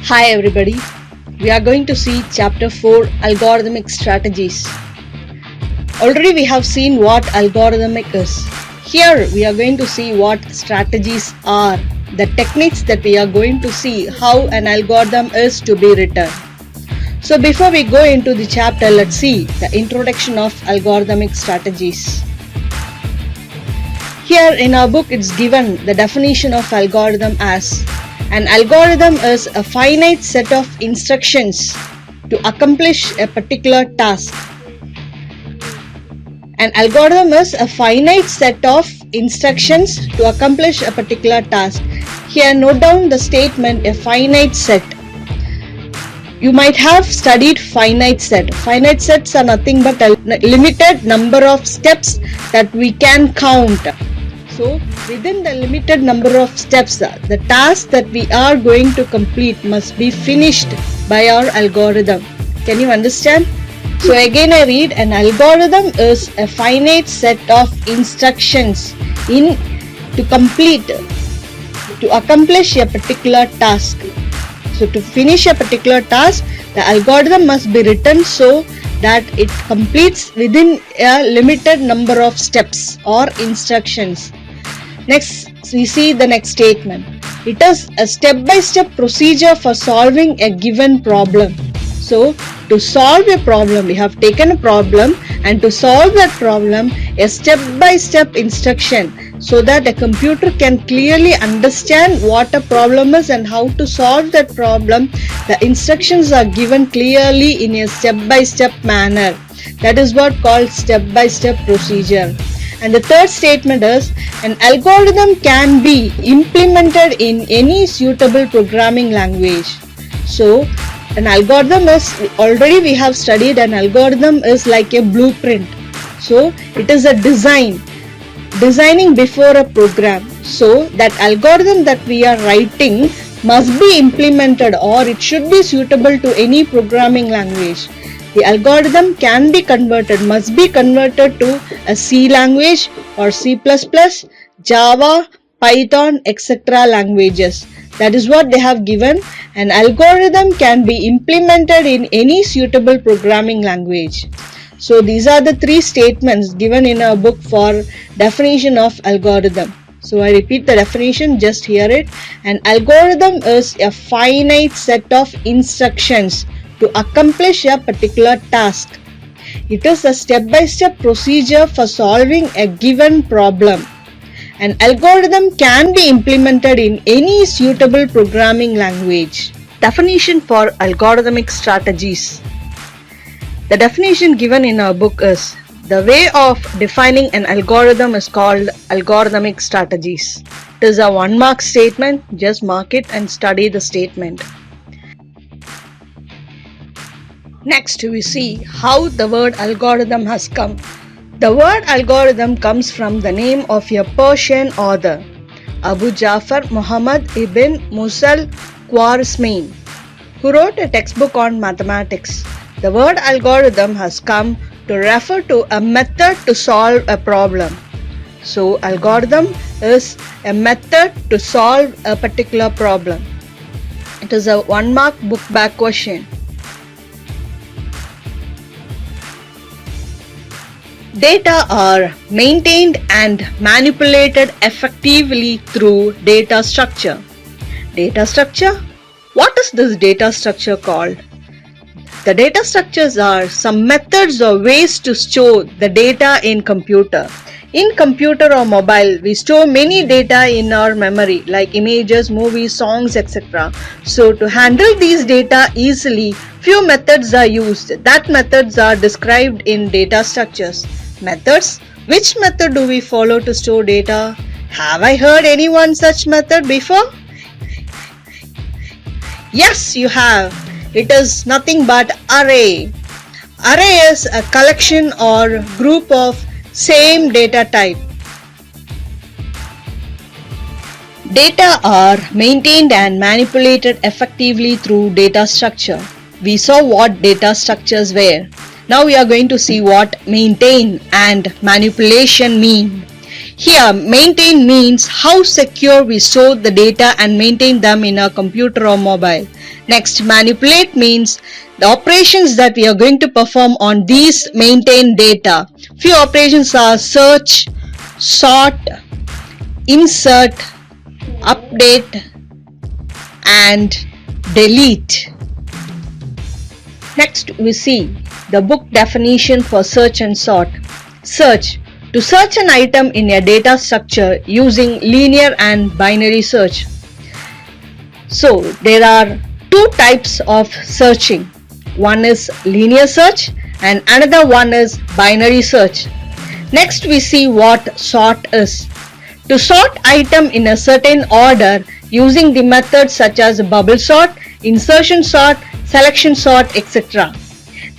Hi everybody, we are going to see chapter 4 algorithmic strategies. Already we have seen what algorithmic is. Here we are going to see what strategies are, the techniques that we are going to see how an algorithm is to be written. So before we go into the chapter, let's see the introduction of algorithmic strategies. Here in our book it's given the definition of algorithm as an algorithm is a finite set of instructions to accomplish a particular task. An algorithm is a finite set of instructions to accomplish a particular task. Here note down the statement a finite set. You might have studied finite set. Finite sets are nothing but a limited number of steps that we can count. So within the limited number of steps, the task that we are going to complete must be finished by our algorithm. Can you understand? So again I read, an algorithm is a finite set of instructions to accomplish a particular task. So to finish a particular task, the algorithm must be written so that it completes within a limited number of steps or instructions. Next, we see the next statement. It is a step-by-step procedure for solving a given problem. So, to solve a problem, we have taken a problem, and to solve that problem, a step-by-step instruction so that a computer can clearly understand what a problem is and how to solve that problem. The instructions are given clearly in a step-by-step manner. That is what called step-by-step procedure. And the third statement is, an algorithm can be implemented in any suitable programming language. So, an algorithm is, already we have studied, an algorithm is like a blueprint. So, it is a designing before a program. So, that algorithm that we are writing must be implemented, or it should be suitable to any programming language. The algorithm can be converted, must be converted to a C language or C++, Java, Python, etc. languages. That is what they have given. An algorithm can be implemented in any suitable programming language. So these are the three statements given in our book for definition of algorithm. So I repeat the definition, just hear it. An algorithm is a finite set of instructions to accomplish a particular task. It is a step-by-step procedure for solving a given problem. An algorithm can be implemented in any suitable programming language. Definition for algorithmic strategies. The definition given in our book is, the way of defining an algorithm is called algorithmic strategies. It is a one-mark statement, just mark it and study the statement. Next, we see how the word algorithm has come. The word algorithm comes from the name of a Persian author, Abu Ja'far Muhammad ibn Musa al-Khwarizmi, who wrote a textbook on mathematics. The word algorithm has come to refer to a method to solve a problem. So, algorithm is a method to solve a particular problem. It is a one-mark book back question. Data are maintained and manipulated effectively through data structure. Data structure? What is this data structure called? The data structures are some methods or ways to store the data in computer. In computer or mobile, we store many data in our memory like images, movies, songs, etc. So to handle these data easily, few methods are used. That methods are described in data structures. Methods? Which method do we follow to store data? Have I heard anyone such method before? Yes, you have. It is nothing but array. Array is a collection or group of same data type. Data are maintained and manipulated effectively through data structure. We saw what data structures were. Now we are going to see what maintain and manipulation mean. Here, maintain means how secure we store the data and maintain them in our computer or mobile. Next, manipulate means the operations that we are going to perform on these maintained data. Few operations are search, sort, insert, update, and delete. Next, we see the book definition for search and sort. Search. To search an item in a data structure using linear and binary search. So, there are two types of searching. One is linear search and another one is binary search. Next, we see what sort is. To sort item in a certain order using the methods such as bubble sort, insertion sort, selection sort, etc.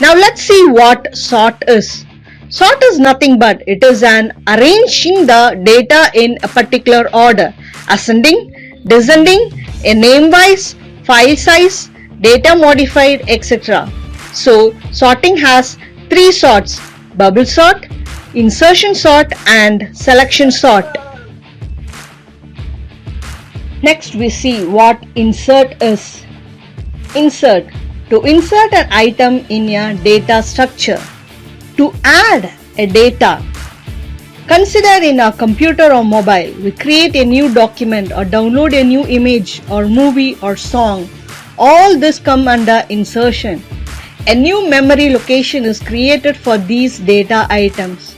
Now let's see what sort is. Sort is nothing but it is an arranging the data in a particular order, ascending, descending, a name wise, file size, data modified, etc. So sorting has three sorts: bubble sort, insertion sort, and selection sort. Next we see what insert is. Insert. To insert an item in a data structure. To add a data. Consider in our computer or mobile, we create a new document or download a new image or movie or song. All this come under insertion. A new memory location is created for these data items.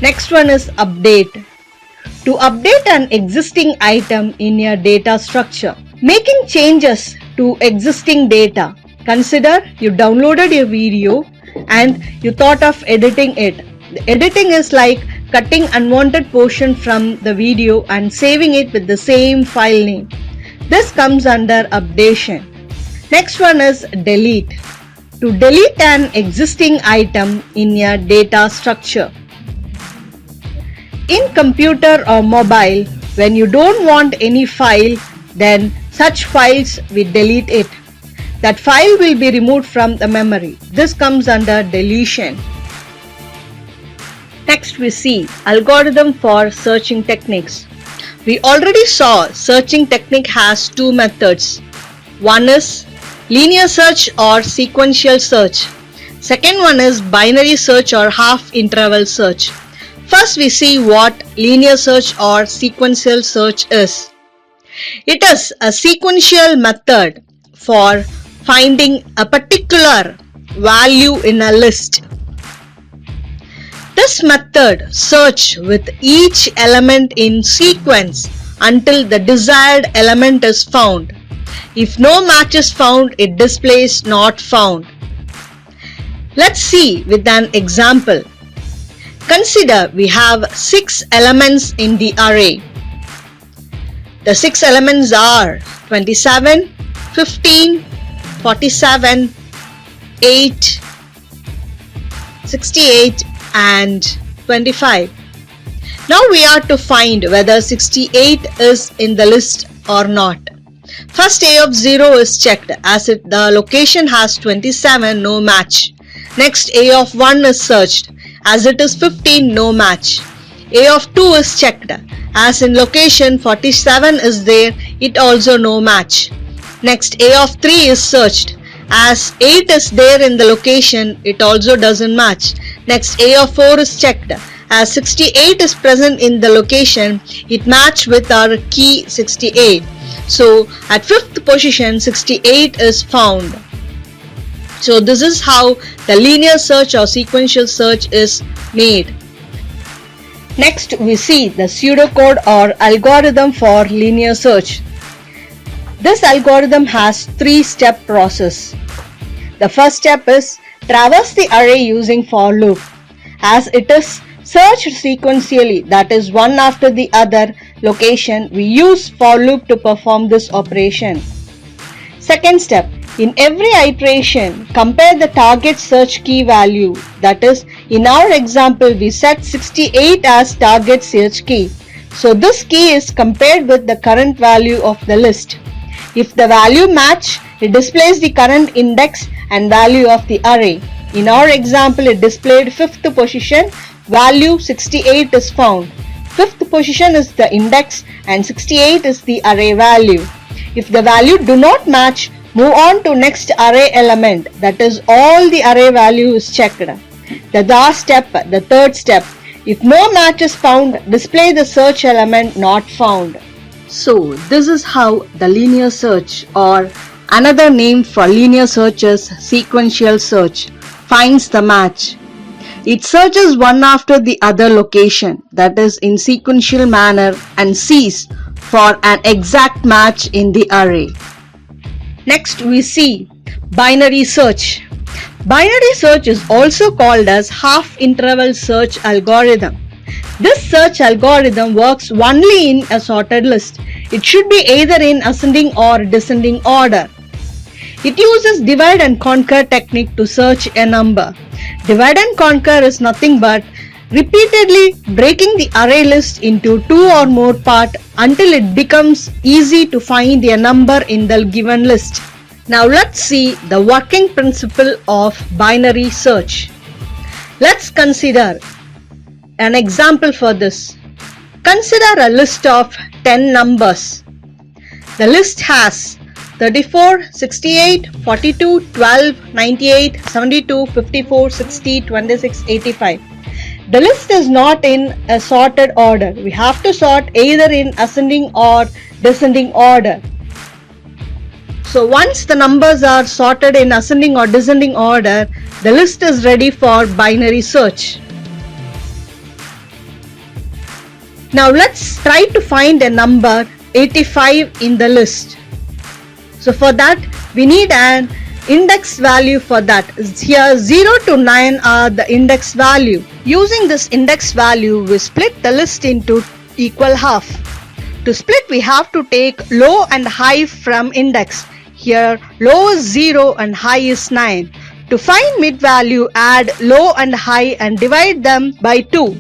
Next one is update. To update an existing item in a data structure. Making changes to existing data. Consider you downloaded a video and you thought of editing it. The editing is like cutting unwanted portion from the video and saving it with the same file name. This comes under updation. Next one is delete. To delete an existing item in a data structure. In computer or mobile, when you don't want any file, then such files we delete it. That file will be removed from the memory. This comes under deletion. Next we see algorithm for searching techniques. We already saw searching technique has two methods. One is linear search or sequential search. Second one is binary search or half interval search. First we see what linear search or sequential search is. It is a sequential method for finding a particular value in a list. This method search with each element in sequence until the desired element is found. If no match is found, it displays not found. Let's see with an example. Consider we have 6 elements in the array. The 6 elements are 27, 15, 47, 8, 68 and 25. Now we are to find whether 68 is in the list or not. First A of 0 is checked as the location has 27, no match. Next A of 1 is searched as it is 15, no match. A of 2 is checked as in location 47 is there, it also no match. Next A of 3 is searched as 8 is there in the location, it also doesn't match. Next A of 4 is checked as 68 is present in the location, it matched with our key 68. So at 5th position 68 is found. So this is how the linear search or sequential search is made. Next we see the pseudocode or algorithm for linear search. This algorithm has 3-step process. The first step is traverse the array using for loop. As it is searched sequentially, that is one after the other location, we use for loop to perform this operation. Second step, in every iteration, compare the target search key value. That is, in our example, we set 68 as target search key. So this key is compared with the current value of the list. If the value match, it displays the current index and value of the array. In our example, it displayed 5th position, value 68 is found. Fifth position is the index and 68 is the array value. If the value do not match, move on to next array element, that is all the array value is checked. The last step, the third step, if no match is found, display the search element not found. So this is how the linear search, or another name for linear search is sequential search, finds the match. It searches one after the other location, that is in sequential manner, and sees for an exact match in the array. Next we see binary search. Binary search is also called as half interval search algorithm. This search algorithm works only in a sorted list. It should be either in ascending or descending order. It uses divide and conquer technique to search a number. Divide and conquer is nothing but repeatedly breaking the array list into two or more parts until it becomes easy to find a number in the given list. Now let's see the working principle of binary search. Let's consider an example for this. Consider a list of 10 numbers. The list has 34, 68, 42, 12, 98, 72, 54, 60, 26, 85. The list is not in a sorted order. We have to sort either in ascending or descending order. So once the numbers are sorted in ascending or descending order, the list is ready for binary search. Now let's try to find a number 85 in the list. So for that we need an index value for that. Here 0 to 9 are the index value. Using this index value, we split the list into equal half. To split, we have to take low and high from index. Here low is 0 and high is 9. To find mid value, add low and high and divide them by 2.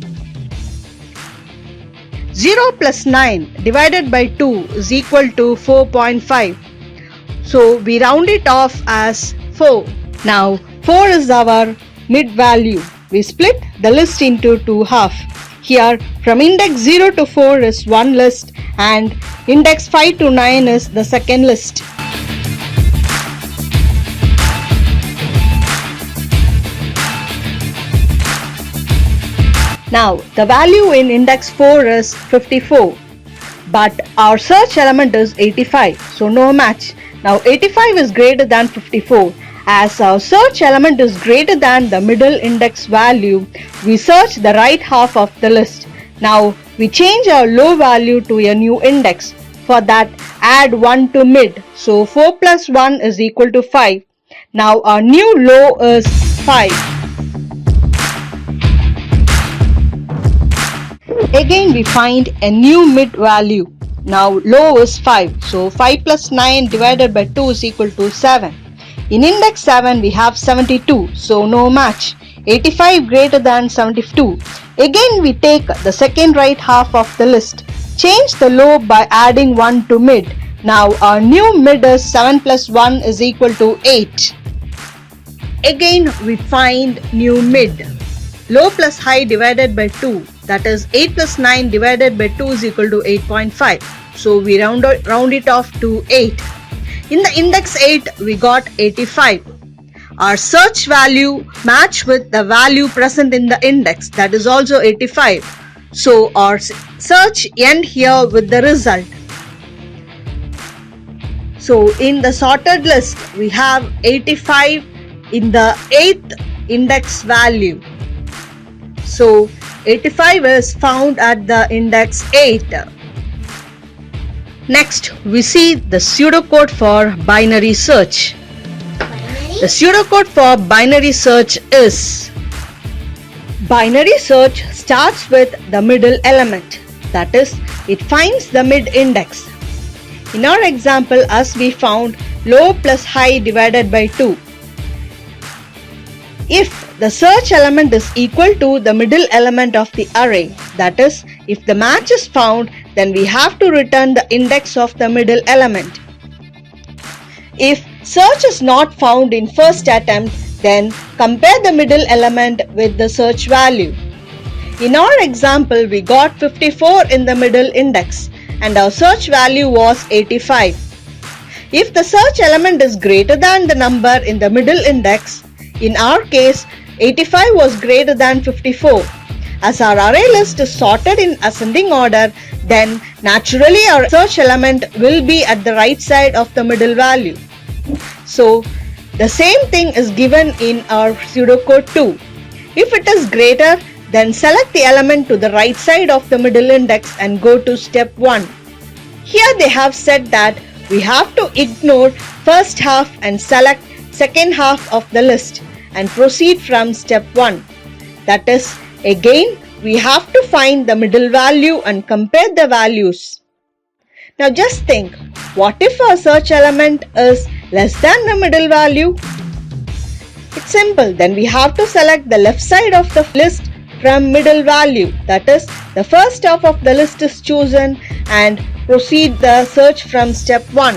0 plus 9 divided by 2 is equal to 4.5. So we round it off as 4. Now 4 is our mid value. We split the list into two halves. Here from index 0 to 4 is one list and index 5 to 9 is the second list. Now the value in index 4 is 54, but our search element is 85, so no match. Now 85 is greater than 54. As our search element is greater than the middle index value, we search the right half of the list. Now we change our low value to a new index. For that, add 1 to mid. So 4 plus 1 is equal to 5. Now our new low is 5. Again we find a new mid value. Now low is 5. So 5 plus 9 divided by 2 is equal to 7. In index 7 we have 72, so no match. 85 greater than 72. Again we take the second right half of the list. Change the low by adding 1 to mid. Now our new mid is 7 plus 1 is equal to 8. Again we find new mid. Low plus high divided by 2, that is 8 plus 9 divided by 2 is equal to 8.5. So we round it off to 8. In the index 8 we got 85. Our search value matched with the value present in the index, that is also 85. So our search end here with the result. So in the sorted list we have 85 in the 8th index value. So 85 is found at the index 8. Next, we see the pseudocode for binary search. The pseudocode for binary search is: binary search starts with the middle element, that is, it finds the mid index. In our example, as we found low plus high divided by 2. If the search element is equal to the middle element of the array, that is, if the match is found, then we have to return the index of the middle element. If search is not found in first attempt, then compare the middle element with the search value. In our example, we got 54 in the middle index and our search value was 85. If the search element is greater than the number in the middle index, in our case 85 was greater than 54. As our array list is sorted in ascending order, then naturally our search element will be at the right side of the middle value. So the same thing is given in our pseudocode too. If it is greater, then select the element to the right side of the middle index and go to step 1. Here they have said that we have to ignore first half and select second half of the list and proceed from step 1. That is, again we have to find the middle value and compare the values. Now just think, what if our search element is less than the middle value? It's simple, then we have to select the left side of the list from middle value, that is, the first half of the list is chosen and proceed the search from step 1.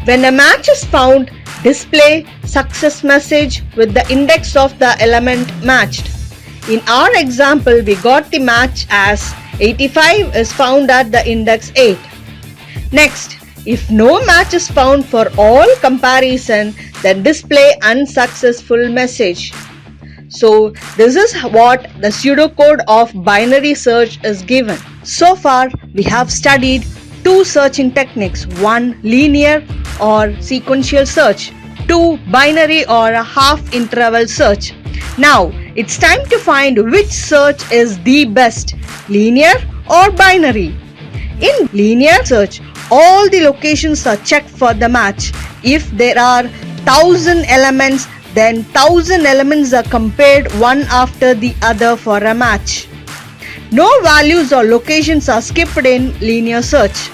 When a match is found, display success message with the index of the element matched. In our example, we got the match as 85 is found at the index 8. Next, if no match is found for all comparison, then display unsuccessful message. So this is what the pseudocode of binary search is given. So far we have studied two searching techniques, one linear or sequential search, two binary or a half interval search. Now it's time to find which search is the best, linear or binary. In linear search, all the locations are checked for the match. If there are 1000 elements, then 1000 elements are compared one after the other for a match. No values or locations are skipped in linear search.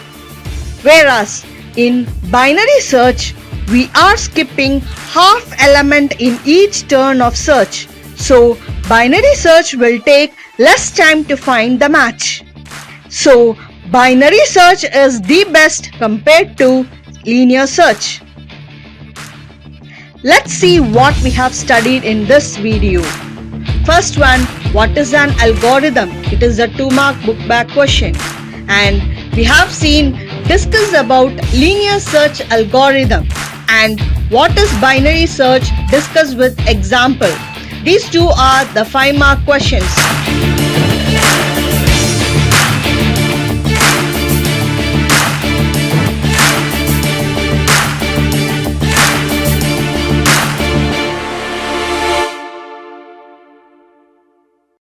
Whereas in binary search, we are skipping half element in each turn of search. So binary search will take less time to find the match. So binary search is the best compared to linear search. Let's see what we have studied in this video. First one, what is an algorithm? It is a 2-mark book back question. And we have discussed about linear search algorithm. And what is binary search, discussed with example. These two are the 5-mark questions.